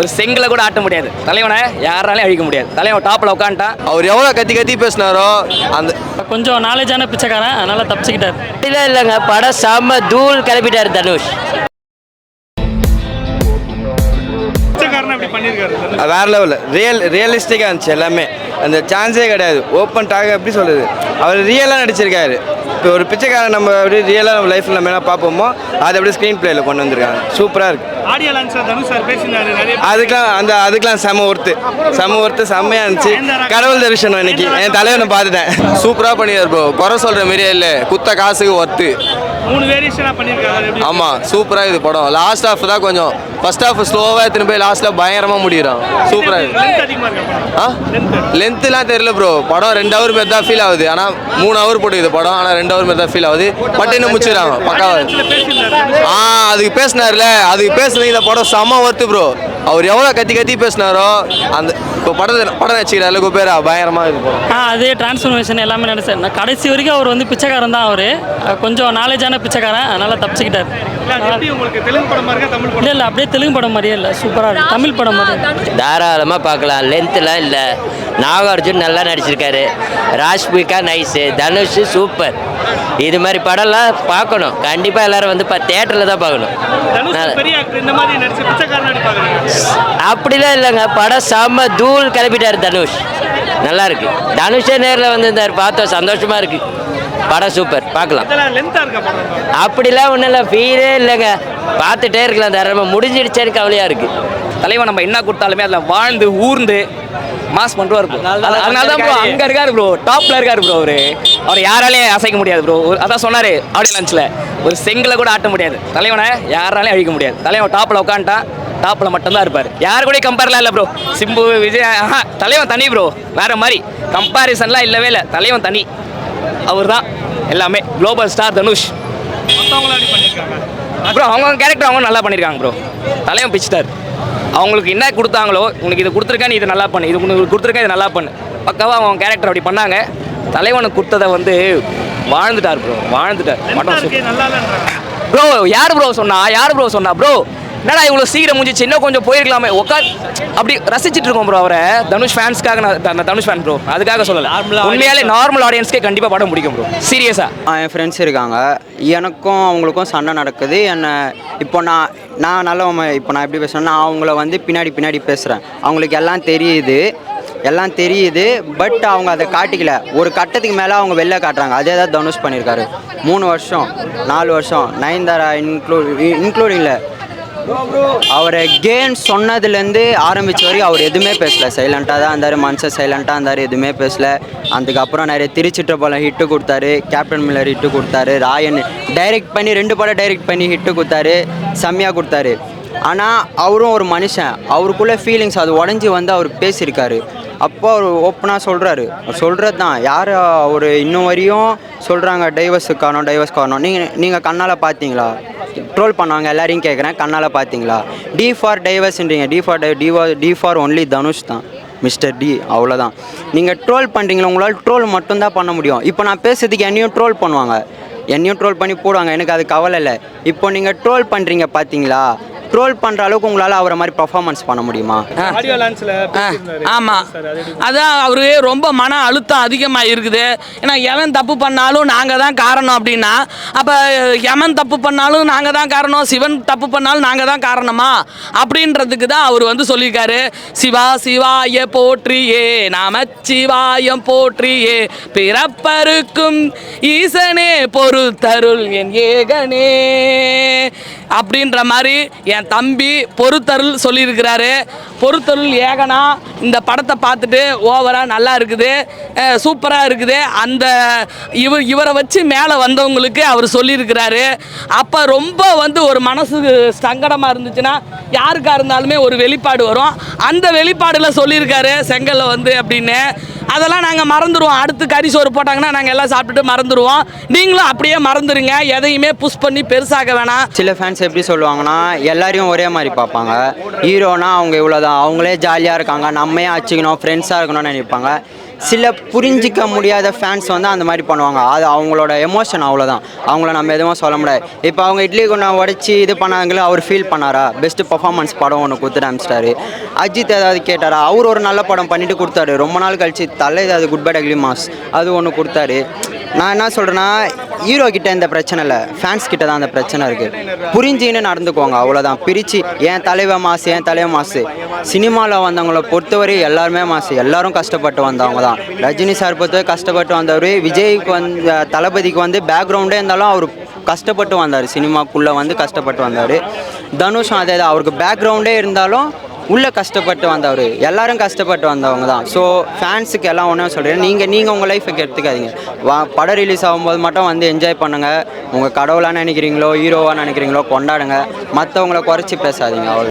ஒரு செங்கலை கூட ஆட்ட முடியாது. தலைவனை யாராலையும் அழிக்க முடியாது. தலைவன் டாப்பில் உட்காந்துட்டான். அவர் எவ்வளோ கத்தி கத்தி பேசினாரோ அந்த கொஞ்சம் நாலேஜான பிச்சைக்காரன், அதனால தப்பிச்சுக்கிட்டார். இல்லை இல்லைங்க, படம் செம்ம தூள் கிளப்பிட்டார் தனுஷ். வேற லெவலில் ரியலிஸ்டிக்காக இருந்துச்சு எல்லாமே. அந்த சான்ஸே கிடையாது. ஓப்பன் டாக் எப்படி சொல்கிறது, அவர் ரியலாக நடிச்சிருக்காரு. இப்போ ஒரு பிச்சைக்காரன் நம்ம எப்படி ரியலாக நம்ம லைஃப்பில் நம்ம என்ன பார்ப்போமோ அதை அப்படியே ஸ்க்ரீன் பிளேயில் கொண்டு வந்திருக்காங்க. சூப்பராக இருக்குது. அதுக்கெலாம் செம ஒர்த்து செம்மையாக இருந்துச்சு. கடவுள் தரிசனம் இன்னைக்கு என் தலைவனை பார்த்துட்டேன். சூப்பராக பண்ணிடுறார் ப்ரோ. குறை சொல்கிற மாதிரியே இல்லை, குத்த காசுக்கு ஒர்த்து. 3 வேரியேஷனாக பண்ணியிருக்காங்க. ஆமாம், சூப்பராக இது படம். லாஸ்ட் ஹாஃப் தான் கொஞ்சம், ஃபர்ஸ்ட் ஹாஃப் ஸ்லோவாக எடுத்துன்னு போய் லாஸ்ட்டில் பயங்கரமாக முடிகிறான். சூப்பராக லென்த்துலாம் தெரியல ப்ரோ. படம் 2 ஹவர் மாரி தான் ஃபீல் ஆகுது. ஆனால் 3 ஹவர் போட்டுக்குது படம். ஆனால் 2 ஹவர் மாரி தான் ஃபீல் ஆகுது. பட் இன்னும் முடிச்சிடறாங்க பக்காவாக. அதுக்கு பேசினார்ல, அதுக்கு பேசுனது இந்த படம் செம்ம ஒர்த்து ப்ரோ. அவர் எவ்வளோ கத்தி கத்தி பேசினாரோ அந்த இப்போ படம் வச்சுக்கிறாரு குபேரா பயங்கரமாக இது படம். அதே டிரான்ஸ்ஃபர்மேஷன் எல்லாமே நினைச்சேன். கடைசி வரைக்கும் அவர் வந்து பிச்சைக்காரன் தான். அவர் கொஞ்சம் நாலேஜான பிச்சைக்காரன், அதனால தப்பிச்சுக்கிட்டார். இல்லை அப்படியே தெலுங்கு படம் மாதிரியே இல்லை, சூப்பராக இருக்குது. தமிழ் படம் மாதிரி தாராளமாக பார்க்கலாம். லென்த்துலாம் இல்லை. நாகார்ஜுன் நல்லா நடிச்சிருக்காரு. ராஷ்மிகா நைஸு. தனுஷ் சூப்பர். இது மாதிரி படம்லாம் பார்க்கணும். கண்டிப்பாக எல்லாரும் வந்து தேட்டரில் தான் பார்க்கணும். அப்படிலாம் இல்லைங்க, படம் செம்ம தூள் கிளப்பிட்டார் தனுஷ். நல்லா இருக்கு. தனுஷே நேரில் வந்திருந்தார், பார்த்தோம், சந்தோஷமா இருக்கு. படம் சூப்பர், பார்க்கலாம். அப்படிலாம் ஒன்றும் இல்லை, ஃபீலே இல்லைங்க. பார்த்துட்டே இருக்கலாம். தரமாக முடிஞ்சிடுச்சேன்னு கவலையாக இருக்கு. தலைவன் நம்ம என்ன கொடுத்தாலுமே அதில் வாழ்ந்து ஊர்ந்து மாஸ் பண்ணுவார் ப்ரோ. அதனால தான் ப்ரோ அங்கே இருக்காரு ப்ரோ, டாப்பில் இருக்காரு ப்ரோ. அவர் யாராலையும் அசைக்க முடியாது ப்ரோ. அதான் சொன்னார் ஆடியோ லான்ச்சில், ஒரு செங்கலை கூட ஆட்ட முடியாது. தலைவனை யாராலையும் அழிக்க முடியாது. தலைவன் டாப்பில் உட்காந்துட்டான். டாப்பில் மட்டும்தான் இருப்பார். யாரு கூட கம்பேர்லாம் இல்லை ப்ரோ. சிம்பு, விஜய், தலைவன் தனி ப்ரோ. வேற மாதிரி கம்பாரிசன்லாம் இல்லவே இல்லை. தலைவன் தனி. அவர் தான் எல்லாமே. Global star Dhanush bro. அவங்க கேரக்டர் அவங்க நல்லா பண்ணியிருக்காங்க ப்ரோ. தலைவன் பிச்சிட்டார். அவங்களுக்கு என்ன கொடுத்தாங்களோ, உனக்கு இது கொடுத்துருக்கா, நீ இது நல்லா பண்ணு, இது உனக்கு கொடுத்துருக்கா, இது நல்லா பண்ணு, பக்காவாக அவங்க கேரக்டர் அப்படி பண்ணாங்க. தலைவனுக்கு கொடுத்ததை வந்து வாழ்ந்துட்டார் ப்ரோ, வாழ்ந்துட்டார். ப்ரோ யார் ப்ரோ சொன்னா ப்ரோ என்னடா இவ்வளோ சீக்கிரம் முடிஞ்சிச்சு, இன்னும் கொஞ்சம் போயிருக்கலாமே, அப்படி ரசிச்சுட்டு இருக்கோம் ப்ரோ அவரை. தனுஷ் ஃபேன்ஸ்க்காக நான் தனுஷ் ஃபேன் ப்ரோ, அதுக்காக சொல்லலை. உண்மையாலே நார்மல் ஆடியன்ஸ்க்கே கண்டிப்பாக படம் பிடிக்கும் ப்ரோ, சீரியஸாக. என் ஃப்ரெண்ட்ஸ் இருக்காங்க, எனக்கும் அவங்களுக்கும் சண்டை நடக்குது. என்னை இப்போ நான் நல்லவன். இப்போ நான் எப்படி பேசுகிறேன்னா, அவங்கள வந்து பின்னாடி பேசுகிறேன். அவங்களுக்கு எல்லாம் தெரியுது. பட் அவங்க அதை காட்டிக்கல. ஒரு கட்டத்துக்கு மேலே அவங்க வெளில காட்டுறாங்க. அதே தான் தனுஷ் பண்ணியிருக்காரு. 3 வருஷம் 4 வருஷம் நயன்தாரா இன்க்ளூடிங்கில் அவரை கேம் சொன்னதுலேருந்து ஆரம்பித்த வரைக்கும் அவர் எதுவுமே பேசலை. சைலண்ட்டாக தான் இருந்தார். மனுஷன் சைலண்ட்டாக இருந்தார், எதுவுமே பேசலை. அதுக்கப்புறம் நிறைய திருச்சிட்ட போல ஹிட்டு கொடுத்தாரு. கேப்டன் மில்லர் ஹிட்டு கொடுத்தாரு. ராயன் டைரக்ட் பண்ணி 2 படம் டைரக்ட் பண்ணி ஹிட்டு கொடுத்தாரு. செம்மையாக கொடுத்தாரு. ஆனால் அவரும் ஒரு மனுஷன். அவருக்குள்ளே ஃபீலிங்ஸ் அது உடஞ்சி வந்து அவர் பேசியிருக்காரு. அப்போ அவர் ஓப்பனாக சொல்கிறது தான். யார் அவர் இன்னும் வரையும் சொல்கிறாங்க டைவர்ஸ் காரணம். நீங்கள் கண்ணால் பார்த்தீங்களா? ட்ரோல் பண்ணுவாங்க எல்லாரையும் கேட்குறேன், கண்ணால் பார்த்தீங்களா? டி ஃபார் டைவர்ஸ்ன்றீங்க. டி ஃபார் ஒன்லி தனுஷ் தான், மிஸ்டர் டி, அவ்வளோதான். நீங்கள் ட்ரோல் பண்ணுறீங்களா? உங்களால் ட்ரோல் மட்டும்தான் பண்ண முடியும். இப்போ நான் பேசுறதுக்கு என்னையும் ட்ரோல் பண்ணுவாங்க, என்னையும் ட்ரோல் பண்ணி போடுவாங்க. எனக்கு அது கவலை இல்லை. இப்போ நீங்கள் ட்ரோல் பண்ணுறீங்க பார்த்தீங்களா? ட்ரோல் பண்ணுற அளவுக்கு உங்களால் அவரை மாதிரி பர்ஃபார்மன்ஸ் பண்ண முடியுமா? ஆமாம், அதான் அவரு ரொம்ப மன அழுத்தம் அதிகமாக இருக்குது. ஏன்னா எவன் தப்பு பண்ணாலும் நாங்கள் தான் காரணம் அப்படின்னா, அப்போ யமன் தப்பு பண்ணாலும் நாங்கள் தான் காரணம், சிவன் தப்பு பண்ணாலும் நாங்கள் தான் காரணமா அப்படின்றதுக்கு தான் அவர் வந்து சொல்லியிருக்காரு. சிவா சிவாய போற்றியே நமச்சிவாயம் போற்றியே பிறப்பருக்கும் ஈசனே பொறுத்தருள் என் ஏகனே அப்படின்ற மாதிரி என் தம்பி பொறுத்தருள் சொல்லியிருக்கிறாரு. பொறுத்தருள் ஏகனா இந்த படத்தை பார்த்துட்டு ஓவராக நல்லா இருக்குது, சூப்பராக இருக்குது. அந்த இவரை வச்சு மேலே வந்தவங்களுக்கு அவர் சொல்லியிருக்கிறாரு. அப்போ ரொம்ப வந்து ஒரு மனசுக்கு சங்கடமாக இருந்துச்சுன்னா யாருக்காக இருந்தாலுமே ஒரு வெளிப்பாடு வரும். அந்த வெளிப்பாடில் சொல்லியிருக்காரு செங்கல்ல வந்து அப்படின்னு. அதெல்லாம் நாங்கள் மறந்துடுவோம். அடுத்து கறி சோறு போட்டாங்கன்னா நாங்கள் எல்லாம் சாப்பிட்டுட்டு மறந்துடுவோம். நீங்களும் அப்படியே மறந்துடுங்க, எதையுமே புஷ் பண்ணி பெருசாக வேணாம். சில ஃபேன்ஸ் எப்படி சொல்லுவாங்கன்னா, எல்லாரையும் ஒரே மாதிரி பார்ப்பாங்க. ஹீரோனா அவங்க இவ்வளோதான், அவங்களே ஜாலியாக இருக்காங்க, நம்மையே அச்சுக்கணும், ஃப்ரெண்ட்ஸாக இருக்கணும்னு நினைப்பாங்க. சில புரிஞ்சிக்க முடியாத ஃபேன்ஸ் வந்து அந்த மாதிரி பண்ணுவாங்க. அது அவங்களோட எமோஷன், அவ்வளோதான். அவங்கள நம்ம எதுவும் சொல்ல முடியாது. இப்போ அவங்க இட்லி கொண்டா உடச்சி இது பண்ணாங்களோ, அவர் ஃபீல் பண்ணாரா? பெஸ்ட்டு பர்ஃபார்மன்ஸ் படம் ஒன்று கொடுத்துட்டு அனுப்பிச்சிட்டாரு. அஜித் ஏதாவது கேட்டாரா? அவர் ஒரு நல்ல படம் பண்ணிட்டு கொடுத்தாரு. ரொம்ப நாள் கழிச்சு தலை ஏதாவது குட் பை அக்லி மாஸ் அது ஒன்று கொடுத்தாரு. நான் என்ன சொல்கிறேன்னா, ஹீரோ கிட்ட இந்த பிரச்சனை இல்லை, ஃபேன்ஸ் கிட்ட தான் அந்த பிரச்சனை இருக்குது. புரிஞ்சுன்னு நடந்துக்குவாங்க, அவ்வளோதான். பிரித்து என் தலைவன் மாசு, என் தலைவன் மாசு. சினிமாவில் வந்தவங்கள பொறுத்தவரை எல்லாருமே மாசு, எல்லாரும் கஷ்டப்பட்டு வந்தவங்க தான். ரஜினி சார் பொறுத்தவரை கஷ்டப்பட்டு வந்தவர். விஜய்க்கு வந்து தளபதிக்கு வந்து பேக்ரவுண்டே இருந்தாலும் அவர் கஷ்டப்பட்டு வந்தார், சினிமாக்குள்ளே வந்து கஷ்டப்பட்டு வந்தார். தனுஷும் அதே தான், அவருக்கு பேக்ரவுண்டே இருந்தாலும் உள்ளே கஷ்டப்பட்டு வந்தவர். எல்லாரும் கஷ்டப்பட்டு வந்தவங்க தான். ஸோ ஃபேன்ஸுக்கு எல்லாம் ஒன்றே சொல்கிறேன், நீங்கள் உங்கள் லைஃபுக்கு எடுத்துக்காதீங்க. படம் ரிலீஸ் ஆகும்போது மட்டும் வந்து என்ஜாய் பண்ணுங்கள். உங்கள் கடவுளாக நினைக்கிறீங்களோ, ஹீரோவாக நினைக்கிறீங்களோ கொண்டாடுங்க. மற்றவங்கள குறைச்சி பேசாதீங்க, அவ்வளோ.